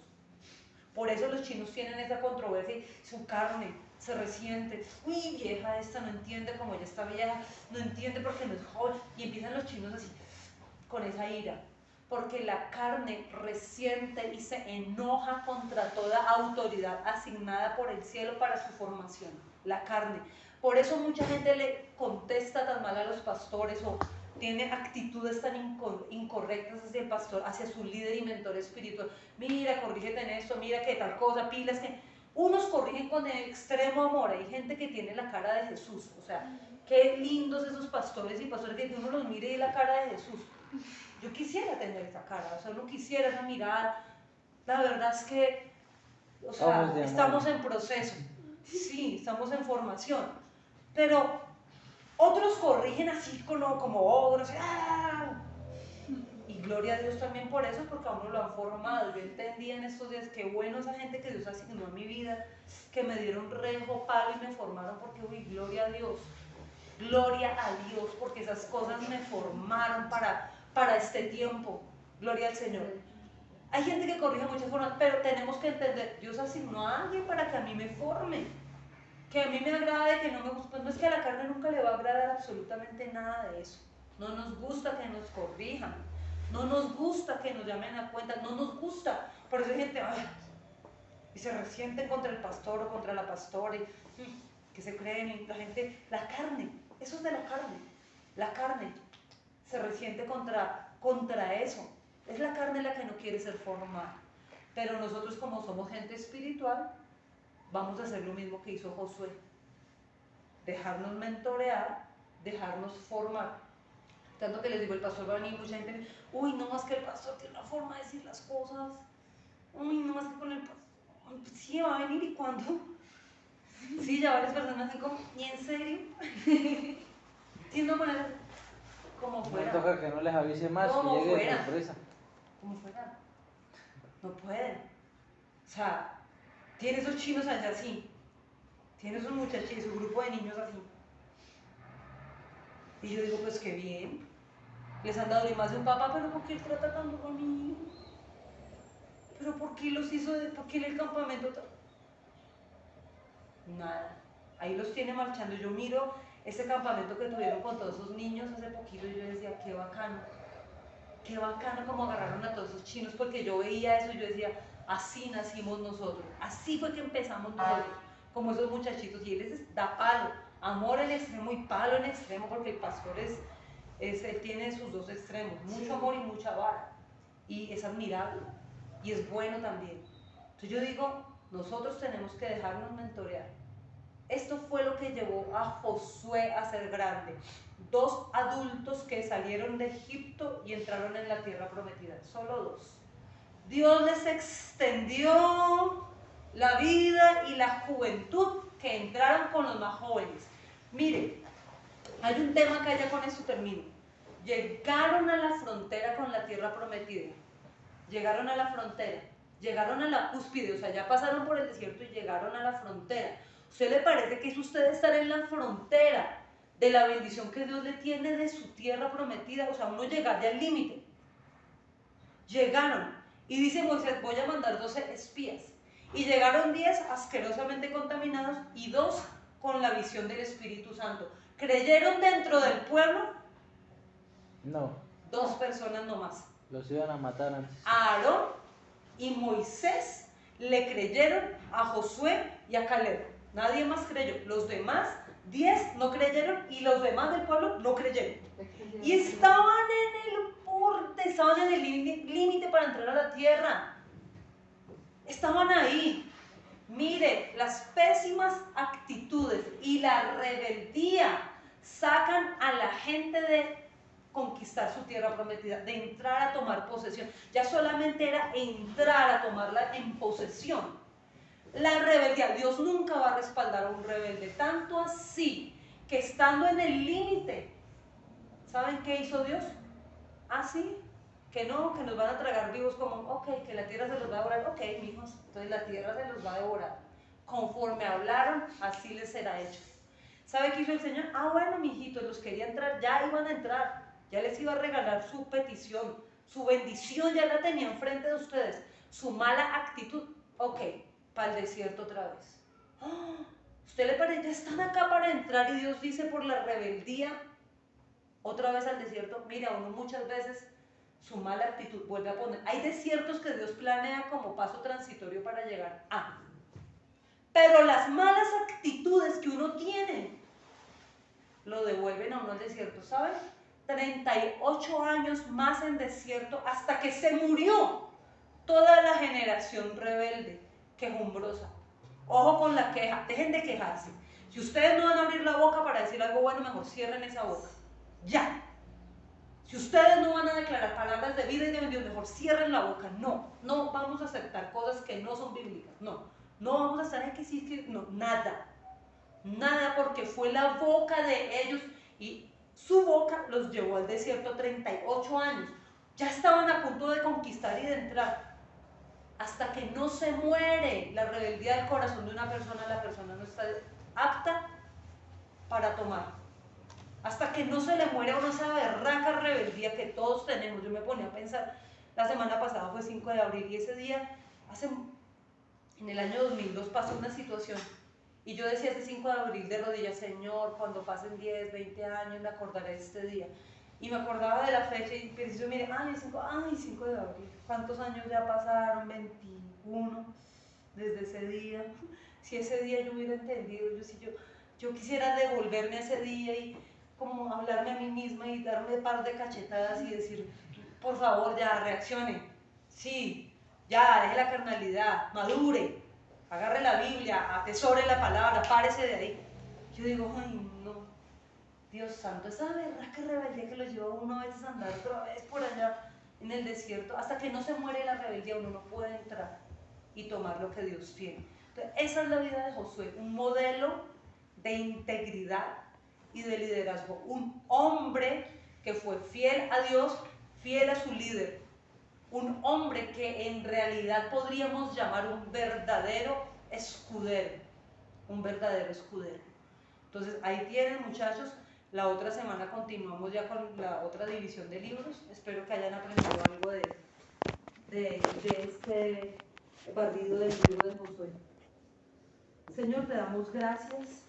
Por eso los chinos tienen esa controversia y su carne se resiente. Uy, vieja esta no entiende, como ya está vieja, no entiende porque no es joven. Y empiezan los chinos así, con esa ira. Porque la carne resiente y se enoja contra toda autoridad asignada por el cielo para su formación. La carne. Por eso mucha gente le contesta tan mal a los pastores o tiene actitudes tan incorrectas hacia el pastor, hacia su líder y mentor espiritual. Mira, corrígete en esto, mira que tal cosa, pilas que... Unos corrigen con extremo amor. Hay gente que tiene la cara de Jesús. O sea, qué lindos esos pastores y pastores que uno los mire y la cara de Jesús. Yo quisiera tener esa cara, o sea, uno quisiera esa mirada. La verdad es que, o sea, estamos en proceso. Sí, estamos en formación. Pero otros corrigen así como ogros. ¡Ah! Y gloria a Dios también por eso, porque a uno lo han formado. Yo entendí en estos días qué bueno esa gente que Dios asignó a mi vida, que me dieron rejo, palo y me formaron, porque uy, gloria a Dios. Gloria a Dios, porque esas cosas me formaron para este tiempo. Gloria al Señor. Hay gente que corrige muchas formas, pero tenemos que entender, Dios asignó a alguien para que a mí me forme, que a mí me agrade, que no me guste. Pues no es que a la carne nunca le va a agradar absolutamente nada de eso. No nos gusta que nos corrijan, no nos gusta que nos llamen a cuenta, no nos gusta. Por eso hay gente, ay, y se resienten contra el pastor o contra la pastora, y que se creen, la gente, la carne, eso es de la carne se resiente contra eso. Es la carne la que no quiere ser formada. Pero nosotros, como somos gente espiritual, vamos a hacer lo mismo que hizo Josué. Dejarnos mentorear, dejarnos formar. Tanto que les digo, el pastor va a venir, mucha gente, uy, no más que el pastor tiene una forma de decir las cosas. Uy, no más que con el pastor. Sí, va a venir, ¿y cuándo? Sí, ya varias personas dicen como, ¿y en serio? Tiendo a poner como fuera. No toca que no les avise más, que llegue de sorpresa. Como fuera. No pueden. O sea, tiene esos chinos allá así. Tiene esos muchachitos, su grupo de niños así. Y yo digo, pues qué bien. Les han dado más de un papá, pero ¿por qué él trata tanto conmigo? ¿Pero por qué los hizo, por qué en el campamento? Nada. Ahí los tiene marchando. Yo miro ese campamento que tuvieron con todos esos niños hace poquito y yo decía, qué bacano como agarraron a todos esos chinos, porque yo veía eso y yo decía, así nacimos nosotros, así fue que empezamos nosotros, como esos muchachitos, y él les da palo, amor en extremo y palo en extremo, porque el pastor él tiene sus dos extremos, mucho amor y mucha vara, y es admirable, y es bueno también. Entonces yo digo, nosotros tenemos que dejarnos mentorear. Esto fue lo que llevó a Josué a ser grande. 2 adultos que salieron de Egipto y entraron en la tierra prometida, solo 2. Dios les extendió la vida y la juventud que entraron con los más jóvenes. Mire, hay un tema que ya con eso termino. Llegaron a la frontera con la tierra prometida, llegaron a la frontera, llegaron a la cúspide, o sea, ya pasaron por el desierto y llegaron a la frontera. ¿Usted le parece que es usted estar en la frontera de la bendición que Dios le tiene de su tierra prometida? O sea, uno llegar ya al límite. Llegaron y dice Moisés, voy a mandar 12 espías. Y llegaron 10 asquerosamente contaminados y 2 con la visión del Espíritu Santo. ¿Creyeron dentro del pueblo? No. 2 personas nomás. Los iban a matar antes. Aarón y Moisés le creyeron a Josué y a Caleb. Nadie más creyó. Los demás, 10 no creyeron y los demás del pueblo no creyeron. Y estaban en el borde, estaban en el límite para entrar a la tierra. Estaban ahí. Mire, las pésimas actitudes y la rebeldía sacan a la gente de conquistar su tierra prometida, de entrar a tomar posesión. Ya solamente era entrar a tomarla en posesión. La rebeldía, Dios nunca va a respaldar a un rebelde, tanto así que estando en el límite, ¿saben qué hizo Dios? Así, que no, que nos van a tragar vivos, como, ok, que la tierra se los va a devorar, ok, mijos, entonces la tierra se los va a devorar. Conforme hablaron, así les será hecho. ¿Sabe qué hizo el Señor? Ah, bueno, mijitos, los quería entrar, ya iban a entrar, ya les iba a regalar su petición, su bendición ya la tenía enfrente de ustedes, su mala actitud, ok, para el desierto otra vez. ¡Oh! ¿Usted le parece? Ya están acá para entrar y Dios dice por la rebeldía, otra vez al desierto. Mira, uno muchas veces su mala actitud vuelve a poner. Hay desiertos que Dios planea como paso transitorio para llegar a. Pero las malas actitudes que uno tiene lo devuelven a uno al desierto, ¿saben? 38 años más en desierto hasta que se murió toda la generación rebelde, quejumbrosa. Ojo con la queja, dejen de quejarse. Si ustedes no van a abrir la boca para decir algo bueno, mejor cierren esa boca. Ya. Si ustedes no van a declarar palabras de vida y de bendición, mejor cierren la boca. No, no vamos a aceptar cosas que no son bíblicas. No, no vamos a estar aquí, sí, que no, nada. Nada, porque fue la boca de ellos y su boca los llevó al desierto 38 años. Ya estaban a punto de conquistar y de entrar. Hasta que no se muere la rebeldía del corazón de una persona, la persona no está apta para tomar. Hasta que no se le muere a uno esa berraca rebeldía que todos tenemos. Yo me ponía a pensar, la semana pasada fue 5 de abril y ese día, en el año 2002 pasó una situación y yo decía ese 5 de abril de rodillas, Señor, cuando pasen 10, 20 años me acordaré de este día. Y me acordaba de la fecha y preciso, mire, 5 de abril, ¿cuántos años ya pasaron? 21 desde ese día. Si ese día yo hubiera entendido, yo quisiera devolverme a ese día y como hablarme a mí misma y darme un par de cachetadas y decir, por favor, ya, reaccione. Sí, ya, deje la carnalidad, madure, agarre la Biblia, atesore la palabra, párese de ahí. Yo digo, ay, no. Dios santo, esa berraca rebeldía que lo lleva a uno a veces a andar otra vez por allá en el desierto, hasta que no se muere la rebeldía, uno no puede entrar y tomar lo que Dios tiene. Entonces, esa es la vida de Josué, un modelo de integridad y de liderazgo, un hombre que fue fiel a Dios, fiel a su líder, un hombre que en realidad podríamos llamar un verdadero escudero, un verdadero escudero. Entonces, ahí tienen, muchachos. La otra semana continuamos ya con la otra división de libros. Espero que hayan aprendido algo de este barrido del libro de Josué. Señor, te damos gracias